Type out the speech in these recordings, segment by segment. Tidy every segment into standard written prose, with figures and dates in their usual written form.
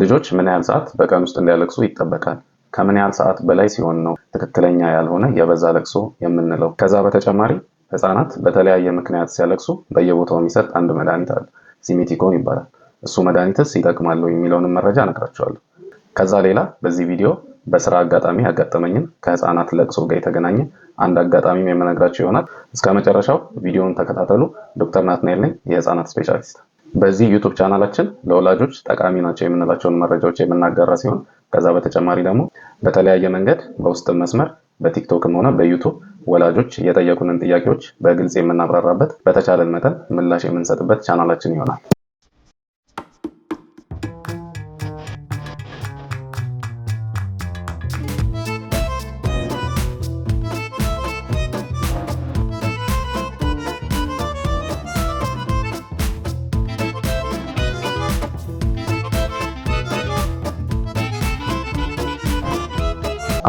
ልጆች ምን ያህል ሰዓት በቀን ውስጥ እንዲያለቅሱ ይጠበቃል? ከምን ያህል ሰዓት በላይ ሲሆን ነው ትክክለኛ ያልሆነ የበዛ ለቅሶ የምንለው? ከዛ በተጨማሪ ህፃናት በተለያየ ምክንያት ሲያለቅሱ በየቦታው የሚሰጥ አንድ መድኃኒት አለ። ሲሚቲኮን ይባላል። እሱ መድኃኒትስ ይጠቅማል የሚለውንም መረጃ እነግራችኋለሁ። ከዛ ሌላ በዚህ ቪዲዮ በስራ አጋጣሚ ያጋጠመኝን ከህፃናት ለቅሶ ጋር የተገናኘ አንድ አጋጣሚም የምነግራችሁ ይሆናል። እስከ መጨረሻው ቪዲዮውን ተከታተሉ። ዶክተር ናትናኤል ነኝ፣ የህፃናት ስፔሻሊስት። በዚህ ዩቲዩብ ቻናላችን ለወላጆች ጠቃሚ ናቸው የምንላቸውን መረጃዎች የምናጋራ ሲሆን ከዛ በተጨማሪ ደግሞ በተለያየ መንገድ በውስጥ መስመር በቲክቶክም ሆነ በዩቲዩብ ወላጆች የጠየቁንን ጥያቄዎች በግልጽ የምናብራራበት፣ በተቻለን መጠን ምላሽ የምንሰጥበት ቻናላችን ይሆናል።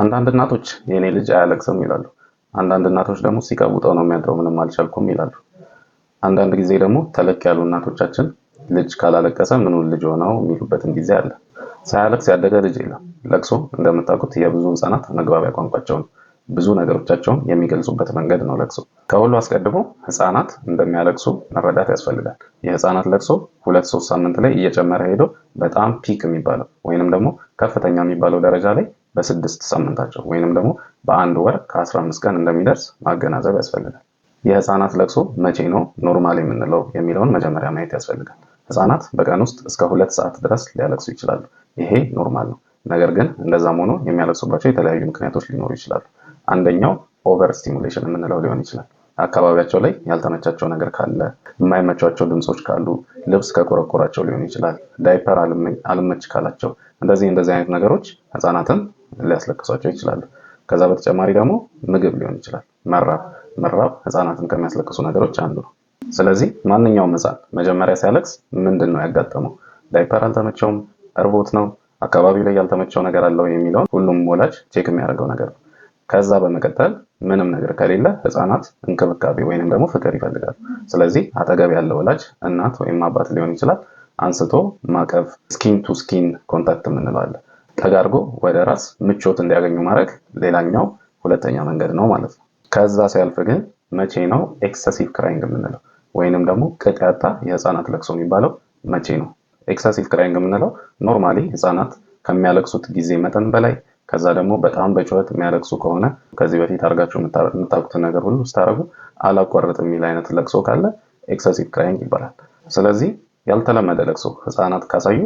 አንዳንድ እናቶች የኔ ልጅ አያለቅስም ይላሉ። አንዳንድ እናቶች ደግሞ ሲቀውጠው ነው የሚያድረው ምንም አልቻልኩም ይላሉ። አንዳንድ ጊዜ ደግሞ ተለቅ ያሉ እናቶቻችን ልጅ ካላለቀሰ ምኑን ልጅ ሆነው የሚሉበትም ጊዜ አለ። ሳያለቅስ ያደገ ልጅ የለም። ለቅሶ እንደምታውቁት የብዙ ህፃናት መግባቢያ ቋንቋቸው ነው። ብዙ ነገሮቻቸውን የሚገልጹበት መንገድ ነው ለቅሶ። ከሁሉ አስቀድሞ ህፃናት እንደሚያለቅሱ መረዳት ያስፈልጋል። የህፃናት ለቅሶ 2-3 ሳምንት ላይ እየጨመረ ሄዶ በጣም ፒክ የሚባለው ወይንም ደግሞ ከፍተኛ የሚባለው ደረጃ ላይ በ6 ሳምንታቸው ወይንም ደግሞ በአንድ ወር ከ15 ቀን እንደሚደርስ ማገናዘብ ያስፈልጋል። የህፃናት ለቅሶ መቼ ነው ኖርማል የምንለው የሚለውን መጀመሪያ ማየት ያስፈልጋል። ህፃናት በቀን ውስጥ እስከ 2 ሰዓት ድረስ ሊያለቅሱ ይችላሉ። ይሄ ኖርማል ነው። ነገር ግን እንደዛም ሆኖ የሚያለቅሱባቸው የተለያዩ ምክንያቶች ሊኖሩ ይችላሉ። አንደኛው ኦቨር ስቲሙሌሽን የምንለው ሊሆን ይችላል። አካባቢያቸው ላይ ያልተመቻቸው ነገር ካለ፣ የማይመቻቸው ድምጾች ካሉ፣ ልብስ ከቆረቆራቸው ሊሆን ይችላል፣ ዳይፐር አልመች ካላቸው፣ እንደዚህ አይነት ነገሮች ህፃናትን ሊያስለቅሷቸው ይችላሉ። ከዛ በተጨማሪ ደግሞ ምግብ ሊሆን ይችላል። መራብ ህፃናትን ከሚያስለቅሱ ነገሮች አንዱ ነው። ስለዚህ ማንኛውም ህፃን መጀመሪያ ሲያለቅስ ምንድን ነው ያጋጠመው? ዳይፐር አልተመቸውም፣ እርቦት ነው፣ አካባቢው ላይ ያልተመቸው ነገር አለው የሚለውን ሁሉም ወላጅ ቼክ የሚያደርገው ነገር ነው። ከዛ በመቀጠል ምንም ነገር ከሌለ ህፃናት እንክብካቤ ወይንም ደግሞ ፍቅር ይፈልጋሉ። ስለዚህ አጠገብ ያለው ወላጅ እናት ወይም አባት ሊሆን ይችላል አንስቶ ማቀፍ፣ ስኪን ቱ ስኪን ኮንታክት የምንለው አለ። ተጋርጎ ወደ ራስ ምቾት እንዲያገኙ ማድረግ ሌላኛው ሁለተኛ መንገድ ነው ማለት ነው። ከዛ ሲያልፍ ግን መቼ ነው ኤክሰሲቭ ክራይንግ የምንለው ወይንም ደግሞ ቅጥ ያጣ የህፃናት ለቅሶ የሚባለው መቼ ነው? ኤክሰሲቭ ክራይንግ የምንለው ኖርማሊ ህፃናት ከሚያለቅሱት ጊዜ መጠን በላይ፣ ከዛ ደግሞ በጣም በጩኸት የሚያለቅሱ ከሆነ ከዚህ በፊት አድርጋችሁ የምታውቁትን ነገር ሁሉ ስታደርጉ አላቋርጥ የሚል አይነት ለቅሶ ካለ ኤክሰሲቭ ክራይንግ ይባላል። ስለዚህ ያልተለመደ ለቅሶ ህፃናት ካሳዩ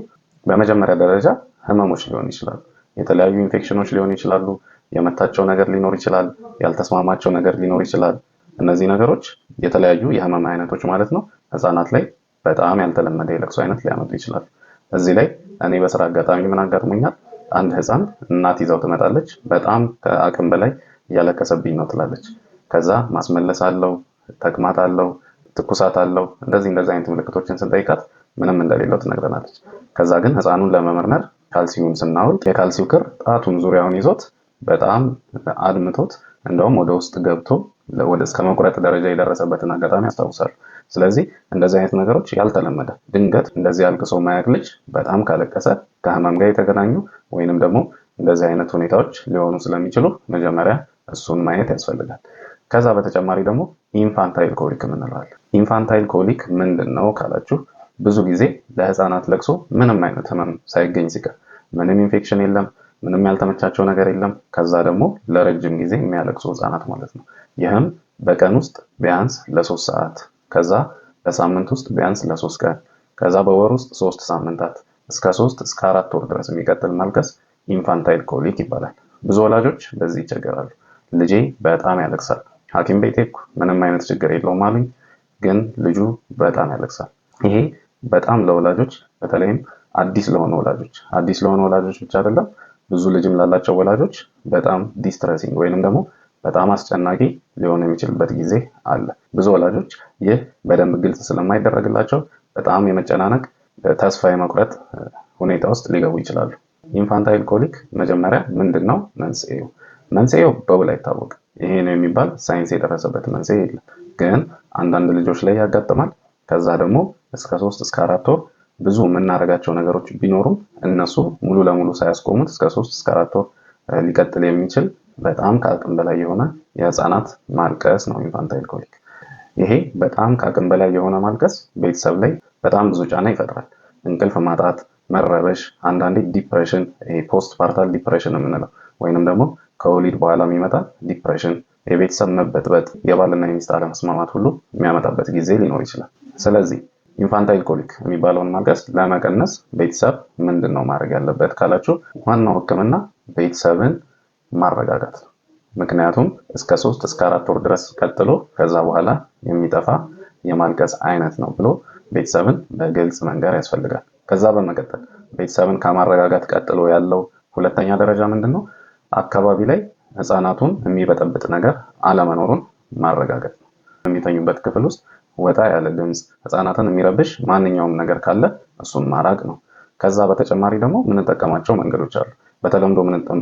በመጀመሪያ ደረጃ ህመሞች ሊሆኑ ይችላሉ። የተለያዩ ኢንፌክሽኖች ሊሆኑ ይችላሉ። የመታቸው ነገር ሊኖር ይችላል። ያልተስማማቸው ነገር ሊኖር ይችላል። እነዚህ ነገሮች የተለያዩ የህመም አይነቶች ማለት ነው ህፃናት ላይ በጣም ያልተለመደ የለቅሶ አይነት ሊያመጡ ይችላሉ። እዚህ ላይ እኔ በስራ አጋጣሚ ምን አጋጥሞኛል? አንድ ህፃን እናት ይዛው ትመጣለች። በጣም ከአቅም በላይ እያለቀሰብኝ ነው ትላለች። ከዛ ማስመለስ አለው፣ ተቅማጥ አለው፣ ትኩሳት አለው። እንደዚህ አይነት ምልክቶችን ስንጠይቃት ምንም እንደሌለው ትነግረናለች። ከዛ ግን ህፃኑን ለመመርመር ካልሲዩም ስናወልቅ የካልሲው ክር ጣቱን ዙሪያውን ይዞት በጣም አድምቶት እንደውም ወደ ውስጥ ገብቶ ወደ እስከ መቁረጥ ደረጃ የደረሰበትን አጋጣሚ ያስታውሳሉ። ስለዚህ እንደዚህ አይነት ነገሮች ያልተለመደ ድንገት እንደዚህ አልቅሶ ማያውቅ ልጅ በጣም ካለቀሰ ከህመም ጋር የተገናኙ ወይንም ደግሞ እንደዚህ አይነት ሁኔታዎች ሊሆኑ ስለሚችሉ መጀመሪያ እሱን ማየት ያስፈልጋል። ከዛ በተጨማሪ ደግሞ ኢንፋንታይል ኮሊክ እንለዋለን። ኢንፋንታይል ኮሊክ ምንድን ነው ካላችሁ ብዙ ጊዜ ለህፃናት ለቅሶ ምንም አይነት ህመም ሳይገኝ ሲቀር፣ ምንም ኢንፌክሽን የለም፣ ምንም ያልተመቻቸው ነገር የለም። ከዛ ደግሞ ለረጅም ጊዜ የሚያለቅሱ ህፃናት ማለት ነው። ይህም በቀን ውስጥ ቢያንስ ለ3 ሰዓት፣ ከዛ በሳምንት ውስጥ ቢያንስ ለ3 ቀን፣ ከዛ በወር ውስጥ 3 ሳምንታት እስከ 3 እስከ 4 ወር ድረስ የሚቀጥል ማልቀስ ኢንፋንታይል ኮሊክ ይባላል። ብዙ ወላጆች በዚህ ይቸገራሉ። ልጄ በጣም ያለቅሳል፣ ሐኪም ቤት ሄድኩ፣ ምንም አይነት ችግር የለውም አሉኝ፣ ግን ልጁ በጣም ያለቅሳል። ይሄ በጣም ለወላጆች በተለይም አዲስ ለሆኑ ወላጆች ብቻ አይደለም፣ ብዙ ልጅም ላላቸው ወላጆች በጣም ዲስትረሲንግ ወይንም ደግሞ በጣም አስጨናቂ ሊሆን የሚችልበት ጊዜ አለ። ብዙ ወላጆች ይህ በደንብ ግልጽ ስለማይደረግላቸው በጣም የመጨናነቅ ተስፋ የመቁረጥ ሁኔታ ውስጥ ሊገቡ ይችላሉ። ኢንፋንታይል ኮሊክ መጀመሪያ ምንድነው መንስኤው? መንስኤው በውል አይታወቅም። ይሄ ነው የሚባል ሳይንስ የደረሰበት መንስኤ የለም። ግን አንዳንድ ልጆች ላይ ያጋጥማል። ከዛ ደግሞ እስከ 3 እስከ 4 ወር ብዙ የምናደርጋቸው ነገሮች ቢኖሩም እነሱ ሙሉ ለሙሉ ሳያስቆሙት እስከ 3 እስከ 4 ወር ሊቀጥል የሚችል በጣም ከአቅም በላይ የሆነ የህፃናት ማልቀስ ነው ኢንፋንታይል ኮሊክ። ይሄ በጣም ከአቅም በላይ የሆነ ማልቀስ ቤተሰብ ላይ በጣም ብዙ ጫና ይፈጥራል። እንቅልፍ ማጣት፣ መረበሽ፣ አንዳንዴ ዲፕሬሽን፣ ፖስት ፓርታል ዲፕሬሽን የምንለው ወይንም ደግሞ ከወሊድ በኋላ የሚመጣ ዲፕሬሽን፣ የቤተሰብ መበጥበጥ፣ የባልና የሚስት አለመስማማት ሁሉ የሚያመጣበት ጊዜ ሊኖር ይችላል። ስለዚህ ኢንፋንታይል ኮሊክ የሚባለውን ማልቀስ ለመቀነስ ቤተሰብ ምንድን ነው ማድረግ ያለበት ካላችሁ፣ ዋናው ህክምና ቤተሰብን ማረጋጋት ነው። ምክንያቱም እስከ 3 እስከ 4 ወር ድረስ ቀጥሎ ከዛ በኋላ የሚጠፋ የማልቀስ አይነት ነው ብሎ ቤተሰብን በግልጽ መንገር ያስፈልጋል። ከዛ በመቀጠል ቤተሰብን ከማረጋጋት ቀጥሎ ያለው ሁለተኛ ደረጃ ምንድነው? አካባቢ ላይ ህፃናቱን የሚበጠብጥ ነገር አለመኖሩን ማረጋገጥ ነው። የሚተኙበት ክፍል ውስጥ ወጣ ያለ ድምፅ፣ ህፃናትን የሚረብሽ ማንኛውም ነገር ካለ እሱን ማራቅ ነው። ከዛ በተጨማሪ ደግሞ የምንጠቀማቸው መንገዶች አሉ። በተለምዶ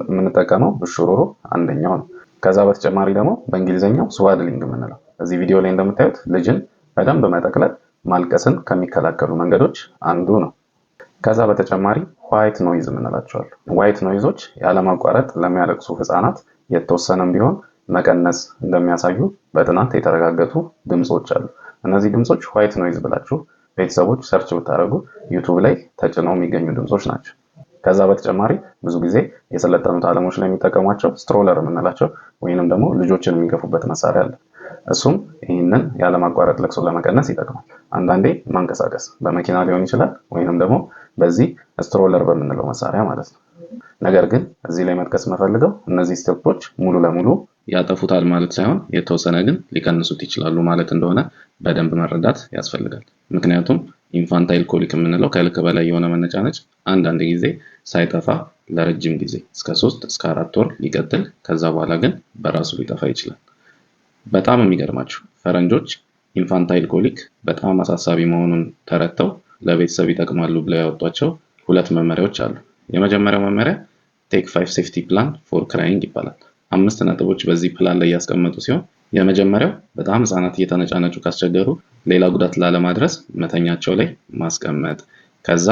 የምንጠቀመው ብሹሩሩ አንደኛው ነው። ከዛ በተጨማሪ ደግሞ በእንግሊዝኛው ስዋድሊንግ የምንለው እዚህ ቪዲዮ ላይ እንደምታዩት ልጅን በደንብ መጠቅለል ማልቀስን ከሚከላከሉ መንገዶች አንዱ ነው። ከዛ በተጨማሪ ዋይት ኖይዝ የምንላቸዋል። ዋይት ኖይዞች ያለማቋረጥ ለሚያለቅሱ ህፃናት የተወሰነም ቢሆን መቀነስ እንደሚያሳዩ በጥናት የተረጋገጡ ድምጾች አሉ። እነዚህ ድምጾች ዋይት ኖይዝ ብላችሁ ቤተሰቦች ሰርች ብታደርጉ ዩቱብ ላይ ተጭነው የሚገኙ ድምጾች ናቸው። ከዛ በተጨማሪ ብዙ ጊዜ የሰለጠኑት ዓለሞች ላይ የሚጠቀሟቸው ስትሮለር የምንላቸው ወይንም ደግሞ ልጆችን የሚገፉበት መሳሪያ አለ። እሱም ይህንን ያለማቋረጥ ለቅሶ ለመቀነስ ይጠቅማል። አንዳንዴ ማንቀሳቀስ በመኪና ሊሆን ይችላል ወይንም ደግሞ በዚህ ስትሮለር በምንለው መሳሪያ ማለት ነው። ነገር ግን እዚህ ላይ መጥቀስ የምፈልገው እነዚህ ስቴፖች ሙሉ ለሙሉ ያጠፉታል ማለት ሳይሆን የተወሰነ ግን ሊቀንሱት ይችላሉ ማለት እንደሆነ በደንብ መረዳት ያስፈልጋል። ምክንያቱም ኢንፋንታይል ኮሊክ የምንለው ከልክ በላይ የሆነ መነጫነጭ አንዳንድ ጊዜ ሳይጠፋ ለረጅም ጊዜ እስከ 3 እስከ 4 ወር ሊቀጥል ከዛ በኋላ ግን በራሱ ሊጠፋ ይችላል። በጣም የሚገርማችሁ ፈረንጆች ኢንፋንታይል ኮሊክ በጣም አሳሳቢ መሆኑን ተረድተው ለቤተሰብ ይጠቅማሉ ብለው ያወጧቸው 2 መመሪያዎች አሉ። የመጀመሪያው መመሪያ ቴክ 5 ሴፍቲ ፕላን ፎር ክራይንግ ይባላል። 5 ነጥቦች በዚህ ፕላን ላይ ያስቀመጡ ሲሆን የመጀመሪያው በጣም ህፃናት እየተነጫነጩ ካስቸገሩ ሌላ ጉዳት ላለማድረስ መተኛቸው ላይ ማስቀመጥ፣ ከዛ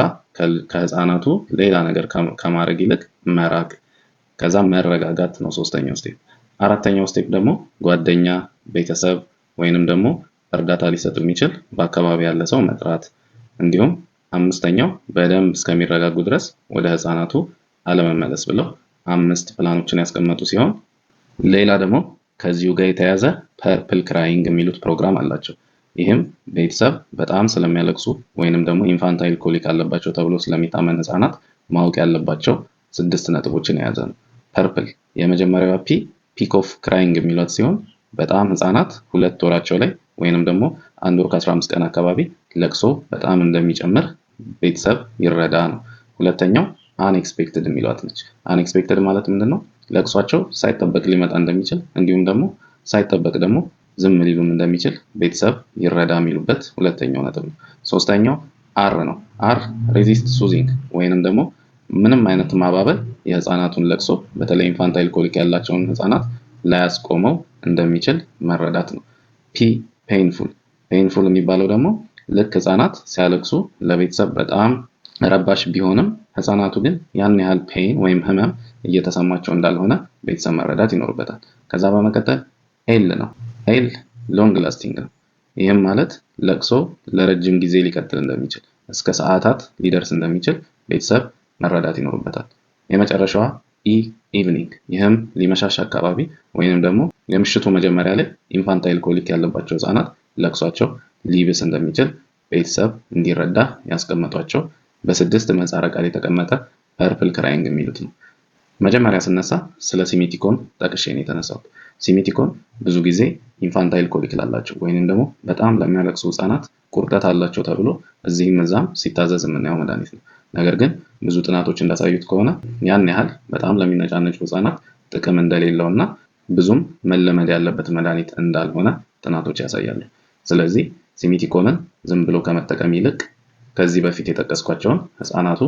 ከህፃናቱ ሌላ ነገር ከማድረግ ይልቅ መራቅ፣ ከዛ መረጋጋት ነው 3ኛው ስቴፕ። 4ኛው ስቴፕ ደግሞ ጓደኛ፣ ቤተሰብ ወይንም ደግሞ እርዳታ ሊሰጥ የሚችል በአካባቢ ያለ ሰው መጥራት፣ እንዲሁም 5ኛው በደንብ እስከሚረጋጉ ድረስ ወደ ህፃናቱ አለመመለስ ብለው 5 ፕላኖችን ያስቀመጡ ሲሆን ሌላ ደግሞ ከዚሁ ጋር የተያዘ ፐርፕል ክራይንግ የሚሉት ፕሮግራም አላቸው። ይህም ቤተሰብ በጣም ስለሚያለቅሱ ወይንም ደግሞ ኢንፋንታይል ኮሊክ አለባቸው ተብሎ ስለሚታመን ህፃናት ማወቅ ያለባቸው 6 ነጥቦችን የያዘ ነው። ፐርፕል የመጀመሪያዋ ፒክ ኦፍ ክራይንግ የሚሏት ሲሆን በጣም ህፃናት 2 ወራቸው ላይ ወይንም ደግሞ 1 ወር ከ15 ቀን አካባቢ ለቅሶ በጣም እንደሚጨምር ቤተሰብ ይረዳ ነው። ሁለተኛው አንኤክስፔክትድ የሚሏት ነች። አንኤክስፔክትድ ማለት ምንድነው? ለቅሷቸው ሳይጠበቅ ሊመጣ እንደሚችል እንዲሁም ደግሞ ሳይጠበቅ ደግሞ ዝም ሊሉም እንደሚችል ቤተሰብ ይረዳ የሚሉበት ሁለተኛው ነጥብ ነው። 3ኛው አር ነው። አር ሬዚስት ሱዚንግ ወይንም ደግሞ ምንም አይነት ማባበል የህፃናቱን ለቅሶ በተለይ ኢንፋንታይል ኮሊክ ያላቸውን ህፃናት ላያስቆመው እንደሚችል መረዳት ነው። ፒ ፔይንፉል የሚባለው ደግሞ ልክ ህፃናት ሲያለቅሱ ለቤተሰብ በጣም ረባሽ ቢሆንም ህፃናቱ ግን ያን ያህል ፔይን ወይም ህመም እየተሰማቸው እንዳልሆነ ቤተሰብ መረዳት ይኖርበታል። ከዛ በመቀጠል ኤል ነው። ኤል ሎንግ ላስቲንግ ነው። ይህም ማለት ለቅሶ ለረጅም ጊዜ ሊቀጥል እንደሚችል እስከ ሰዓታት ሊደርስ እንደሚችል ቤተሰብ መረዳት ይኖርበታል። የመጨረሻዋ ኢቭኒንግ፣ ይህም ሊመሻሽ አካባቢ ወይንም ደግሞ የምሽቱ መጀመሪያ ላይ ኢንፋንታይል ኮሊክ ያለባቸው ህፃናት ለቅሷቸው ሊብስ እንደሚችል ቤተሰብ እንዲረዳ ያስቀመጧቸው በ6 ምህጻረ ቃል የተቀመጠ ፐርፕል ክራይንግ የሚሉት ነው። መጀመሪያ ስነሳ ስለ ሲሚቲኮን ጠቅሼ ነው የተነሳሁት። ሲሚቲኮን ብዙ ጊዜ ኢንፋንታይል ኮሊክ ላላቸው ወይንም ደግሞ በጣም ለሚያለቅሱ ህፃናት ቁርጠት አላቸው ተብሎ እዚህም እዛም ሲታዘዝ የምናየው መድኃኒት ነው። ነገር ግን ብዙ ጥናቶች እንዳሳዩት ከሆነ ያን ያህል በጣም ለሚነጫነጩ ህፃናት ጥቅም እንደሌለውና ብዙም መለመድ ያለበት መድኃኒት እንዳልሆነ ጥናቶች ያሳያሉ። ስለዚህ ሲሚቲኮንን ዝም ብሎ ከመጠቀም ይልቅ ከዚህ በፊት የጠቀስኳቸውን ህፃናቱ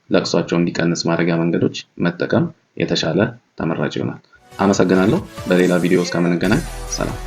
ለቅሷቸው እንዲቀንስ ማድረጊያ መንገዶች መጠቀም የተሻለ ተመራጭ ይሆናል። አመሰግናለሁ። በሌላ ቪዲዮ እስከምንገናኝ ሰላም።